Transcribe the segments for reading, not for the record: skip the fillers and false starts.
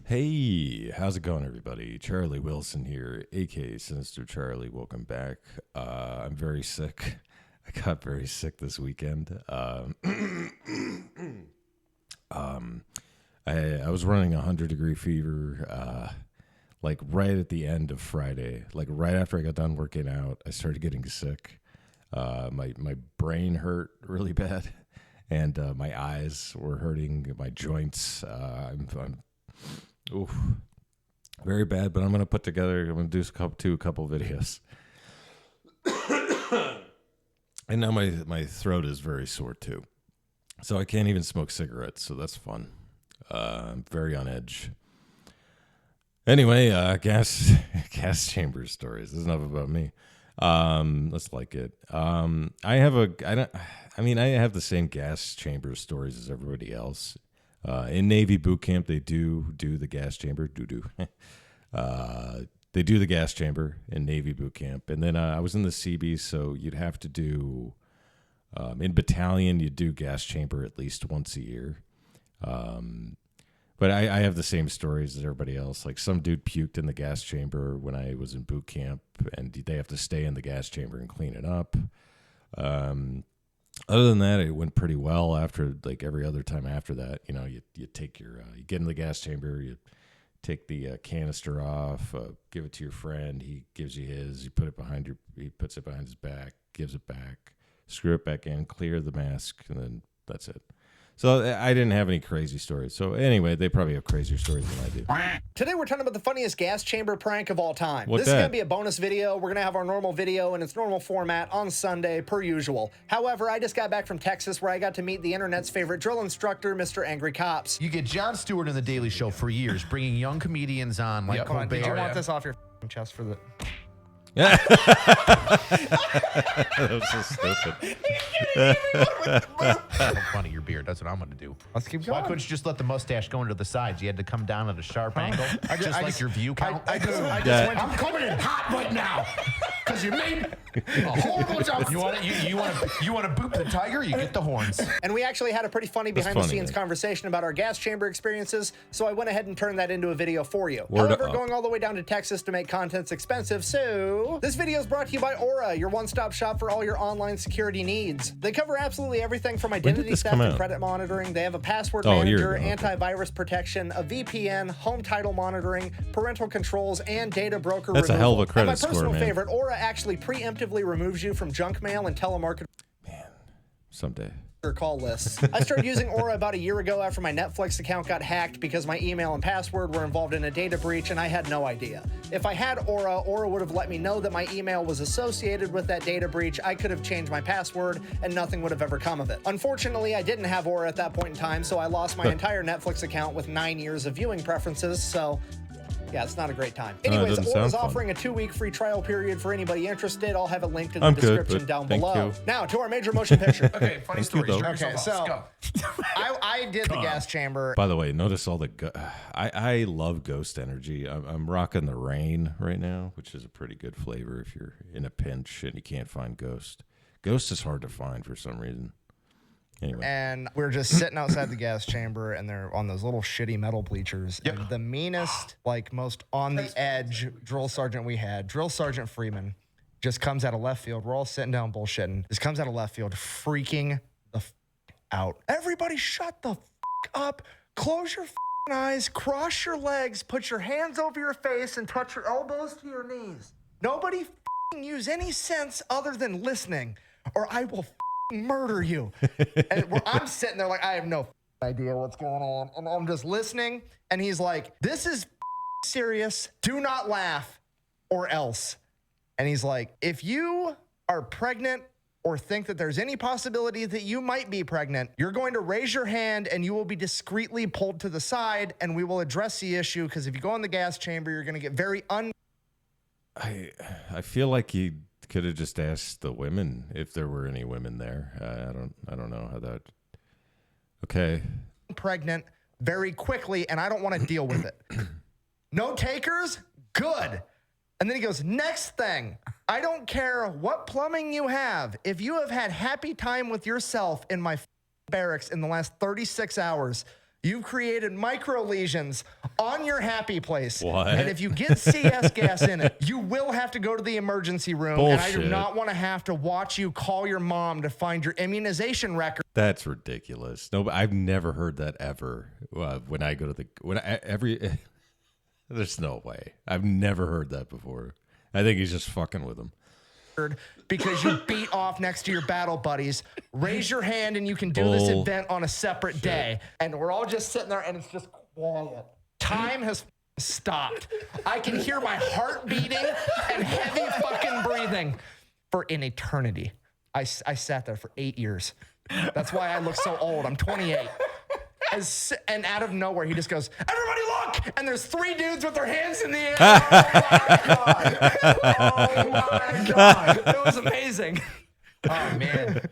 Hey, how's it going, everybody? Charlie Wilson here, aka Sinister Charlie. Welcome back. I'm very sick. I got very sick this weekend. I was running 100-degree fever, like right at the end of Friday, like right after I got done working out. I started getting sick. My brain hurt really bad, and my eyes were hurting. My joints. I'm oof, very bad, but I'm going to do a couple videos. And now my throat is very sore too. So I can't even smoke cigarettes, so that's fun. I'm very on edge. Anyway, gas chamber stories. This is enough about me. Let's like it. I have the same gas chamber stories as everybody else. In Navy boot camp, they do the gas chamber. They do the gas chamber in Navy boot camp. And then I was in the Seabees, so you'd have to do, in battalion, you do gas chamber at least once a year. But I have the same stories as everybody else. Like some dude puked in the gas chamber when I was in boot camp, and they have to stay in the gas chamber and clean it up. Other than that, it went pretty well. After like every other time after that, you know, you take your you get in the gas chamber, you take the canister off, give it to your friend. He gives you his. You put it he puts it behind his back, gives it back, screw it back in, clear the mask, and then that's it. So I didn't have any crazy stories. So anyway, they probably have crazier stories than I do. Today we're talking about the funniest gas chamber prank of all time. What's this is that? going to be a bonus video. We're going to have our normal video in its normal format on Sunday, per usual. However, I just got back from Texas where I got to meet the internet's favorite drill instructor, Mr. Angry Cops. You get Jon Stewart in The Daily Show for years, bringing young comedians on like Come on, did you Colbert. want this off your chest for the... That was so stupid. Poke fun of your beard. That's what I'm going to do. Let's keep Why going. couldn't you just let the mustache go into the sides? You had to come down at a sharp angle, just like your view count. I just Yeah. went... I'm coming in hot right now because you made a horrible job. You want to boop the tiger? You get the horns. And we actually had a pretty funny That's behind-the-scenes funny, conversation about our gas chamber experiences, so I went ahead and turned that into a video for you. Word However, up. going all the way down to Texas to make content's expensive, so this video is brought to you by Aura, your one-stop shop for all your online security needs. They cover absolutely everything from identity this theft come and out? credit monitoring. They have a password Oh, a year manager, ago, okay. antivirus protection, a VPN, home title monitoring, parental controls, and data broker That's a removal. hell of a credit and my personal score, man. favorite, Aura actually preemptively removes you from junk mail and telemarketing Someday. call lists. I started using Aura about a year ago after my Netflix account got hacked because my email and password were involved in a data breach and I had no idea. If I had Aura would have let me know that my email was associated with that data breach. I could have changed my password and nothing would have ever come of it. Unfortunately, I didn't have Aura at that point in time, so I lost my entire Netflix account with 9 years of viewing preferences, so... yeah, it's not a great time. it Anyways, doesn't Aura's sound fun. offering a 2-week free trial period for anybody interested. I'll have it linked in the I'm good, description but down thank below. you. Now, to our major motion picture. Okay, funny Thank you, story. though. Start Okay, yourself so off. Let's go. I did the gas chamber. By the way, notice all the... I love Ghost energy. I'm rocking the Rain right now, which is a pretty good flavor if you're in a pinch and you can't find Ghost. Ghost is hard to find for some reason. Anyway. And we're just sitting outside the gas chamber, and they're on those little shitty metal bleachers. Yep. And the meanest, like most on the edge drill sergeant we had, Drill Sergeant Freeman, just comes out of left field. We're all sitting down bullshitting. Just comes out of left field, freaking the out. Everybody shut the up. Close your eyes, cross your legs, put your hands over your face, and touch your elbows to your knees. Nobody use any sense other than listening, or I will murder you. And I'm sitting there like, I have no idea what's going on. And I'm just listening. And he's like, this is serious. Do not laugh or else. And he's like, if you are pregnant or think that there's any possibility that you might be pregnant, you're going to raise your hand and you will be discreetly pulled to the side and we will address the issue. Because if you go in the gas chamber, you're going to get very I feel like he could have just asked the women if there were any women there. I don't know how that. Okay. pregnant very quickly, and I don't want to deal with it. No takers? Good. And then he goes, next thing, I don't care what plumbing you have. If you have had happy time with yourself in my barracks in the last 36 hours, You've created micro lesions on your happy place. What? And if you get CS gas in it, you will have to go to the emergency room. And I do Bullshit. not want to have to watch you call your mom to find your immunization record. That's ridiculous. No, I've never heard that ever. When I go to there's no way. I've never heard that before. I think he's just fucking with him. Because you beat off next to your battle buddies. Raise your hand and you can do this event on a separate day. And we're all just sitting there and it's just quiet. Time has stopped. I can hear my heart beating and heavy fucking breathing for an eternity. I sat there for 8 years. That's why I look so old. I'm 28. And out of nowhere, he just goes, "Everybody look!" And there's 3 dudes with their hands in the air. Oh my God. It was amazing. Oh man.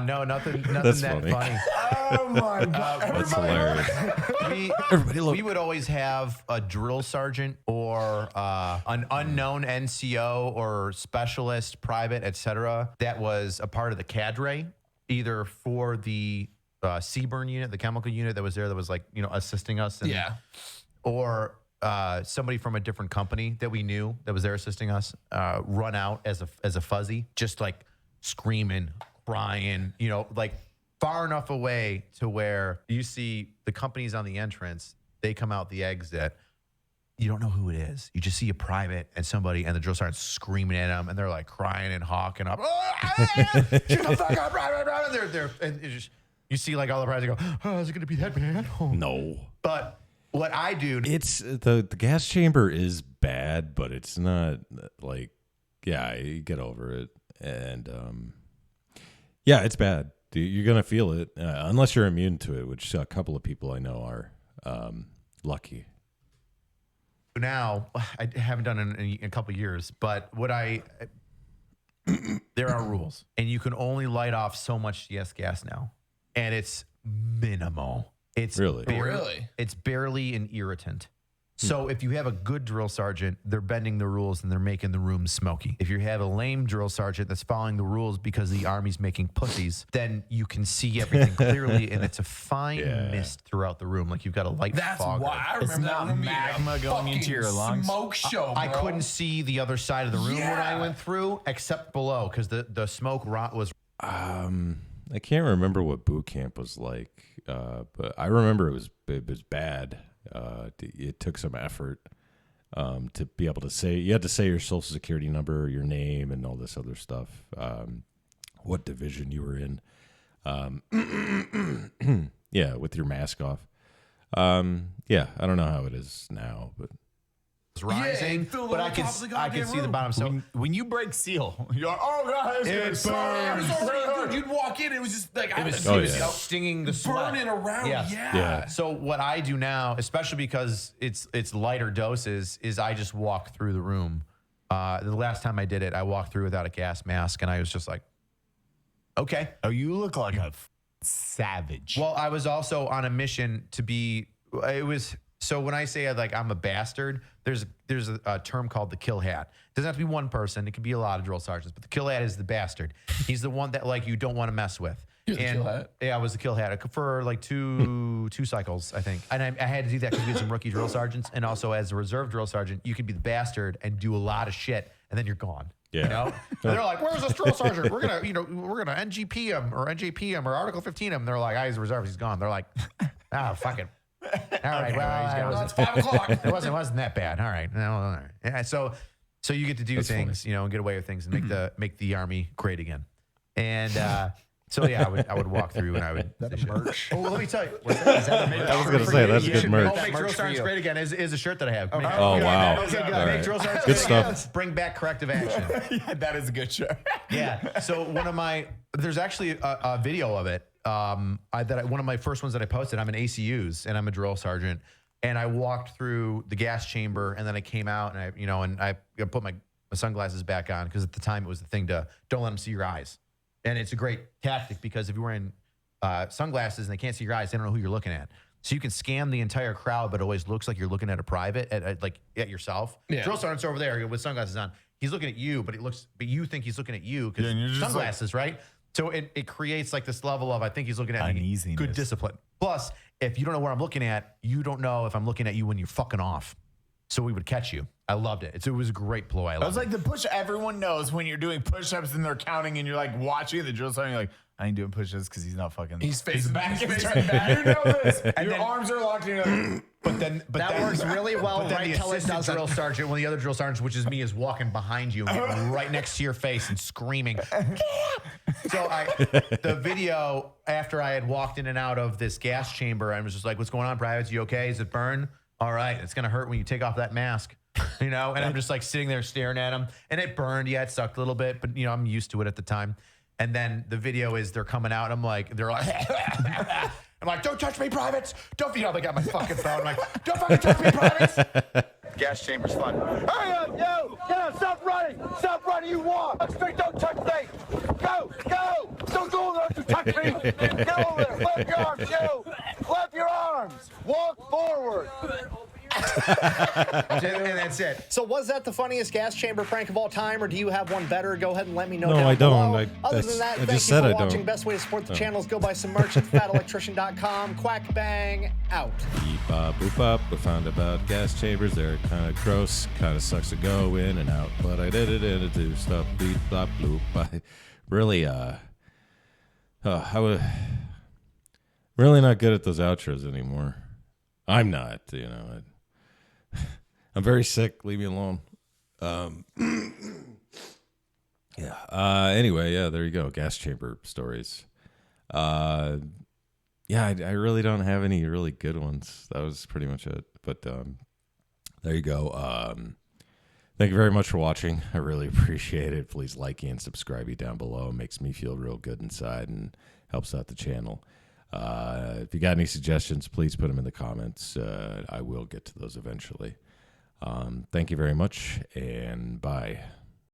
No, nothing That's that funny. funny. Oh my God. That's hilarious. Everybody look. We would always have a drill sergeant or an unknown NCO or specialist, private, etc. that was a part of the cadre, either for the CBRN unit, the chemical unit that was there that was like, assisting us. Or somebody from a different company that we knew that was there assisting us run out as a fuzzy, just like screaming, crying, like far enough away to where you see the companies on the entrance, they come out the exit. You don't know who it is. You just see a private and somebody, and the drill sergeant's screaming at them, and they're like crying and hawking up. Shut the fuck up, and they're and it's just, you see like all the privates go, "Oh, is it going to be that bad?" Oh. No. But what I do, It's the gas chamber is bad, but it's not like, yeah, you get over it. And yeah, it's bad. You're going to feel it unless you're immune to it, which a couple of people I know are lucky. now, I haven't done it in a couple of years, but there are rules, and you can only light off so much CS gas now, and it's minimal. It's Really? Really? It's barely an irritant. So if you have a good drill sergeant, they're bending the rules and they're making the room smoky. If you have a lame drill sergeant that's following the rules because the Army's making pussies, then you can see everything clearly, and it's a fine mist throughout the room, like you've got a light That's fogger. why I remember that room being magma a going into your fucking lungs. Smoke show, bro. I couldn't see the other side of the room when I Yeah. went through, except below, because the smoke was. I can't remember what boot camp was like, but I remember it was bad. It took some effort to be able to say. You had to say your social security number, your name, and all this other stuff. What division you were in. Yeah, with your mask off. Yeah, I don't know how it is now, but Rising, fill but the I top could of the I could goddamn see the room. bottom. So When you break seal, you're like, oh guys, It Sorry, I was burns. already, dude, you'd walk in, it was just like, I was Oh, it was yeah. stinging the sweat. burning around. Yes. Yeah. So what I do now, especially because it's lighter doses, is I just walk through the room. The last time I did it, I walked through without a gas mask, and I was just like, okay. oh, you look like a savage. Well, I was also on a mission to be. It was so when I say I'm a bastard, there's a term called the kill hat. It doesn't have to be one person; it could be a lot of drill sergeants. But the kill hat is the bastard. He's the one that you don't want to mess with. You're the kill hat? Yeah, I was the kill hat for like two cycles, I think. And I had to do that because we had some rookie drill sergeants, and also as a reserve drill sergeant, you could be the bastard and do a lot of shit, and then you're gone. Yeah. You know? And they're like, "Where's this drill sergeant? We're gonna NGP him or NJP him or Article 15 him." They're like, "He's a reserve. He's gone." They're like, fuck it. All right, Well, it's 5 o'clock. it wasn't that bad. All right. No, all right. Yeah, so you get to do That's things, and get away with things and make the Army great again. And so yeah, I would walk through and I would. Merch. Oh, let me tell you. What's that? Is that I was gonna say that's good merch. Make drill Merch for sergeants you. great again is a shirt that I have. Make- Oh, wow. Okay, good. All Make right. drill sergeants Good great stuff. again. Bring back corrective action. Yeah, that is a good shirt. Yeah. So there's actually a video of it. One of my first ones that I posted. I'm in ACUs and I'm a drill sergeant, and I walked through the gas chamber, and then I came out and I put my sunglasses back on because at the time it was the thing to don't let them see your eyes, and it's a great tactic because if you're wearing sunglasses and they can't see your eyes, they don't know who you're looking at. So you can scan the entire crowd, but it always looks like you're looking at a private, at yourself. Yeah. Drill sergeant's over there with sunglasses on. He's looking at you, but you think he's looking at you because Yeah, and you're just sunglasses, right? So it creates like this level of I think he's looking at me. Uneasiness. Good discipline. Plus, if you don't know where I'm looking at, you don't know if I'm looking at you when you're fucking off. So we would catch you. I loved it. It was a great ploy. I was like the push. Everyone knows when you're doing push-ups and they're counting, and you're like watching the drill sergeant. You're like, I ain't doing push-ups because he's not fucking. He's facing back. He's facing back. You know this. And Your then- arms are locked. And you're like, but then That works really well But then right the till it assistant doesn't. drill sergeant, when the other drill sergeant, which is me, is walking behind you and getting right next to your face and screaming. So the video after I had walked in and out of this gas chamber, I was just like, "What's going on, privates? You okay? Is it burn? All right, it's gonna hurt when you take off that mask." You know, and I'm just like sitting there staring at him, and it burned. Yeah, it sucked a little bit, but you know, I'm used to it at the time. And then the video is they're coming out. I'm like, they're like, I'm like, don't touch me, privates. Don't, you know, they got my fucking phone. I'm like, don't fucking touch me, privates. Gas chamber's fun. Hurry up, yo! Get up, stop running! Stop running, you walk! Straight, don't touch me! Go, go! Don't go over there to touch me! Get over there! Flap your arms, yo! Flap your arms! Walk forward! And that's it. So was that the funniest gas chamber prank of all time, or do you have one better? Go ahead and let me know. No, down I don't. below. I Other just than that, said thank you I for don't. watching. Best way to support the channel is go buy some merch at fatelectrician.com. Quack bang out. Beep, boop, up. We found about gas chambers. They're kind of gross. Kind of sucks to go in and out. But I did it and it do stuff. Beep, bop, bloop. I really, I was really not good at those outros anymore. I'm not, you know. I'm very sick. Leave me alone. Yeah. Anyway, yeah, there you go. Gas chamber stories. Yeah, I really don't have any really good ones. That was pretty much it. But there you go. Thank you very much for watching. I really appreciate it. Please like and subscribe down below. It makes me feel real good inside and helps out the channel. If you got any suggestions, please put them in the comments. I will get to those eventually. Thank you very much, and bye.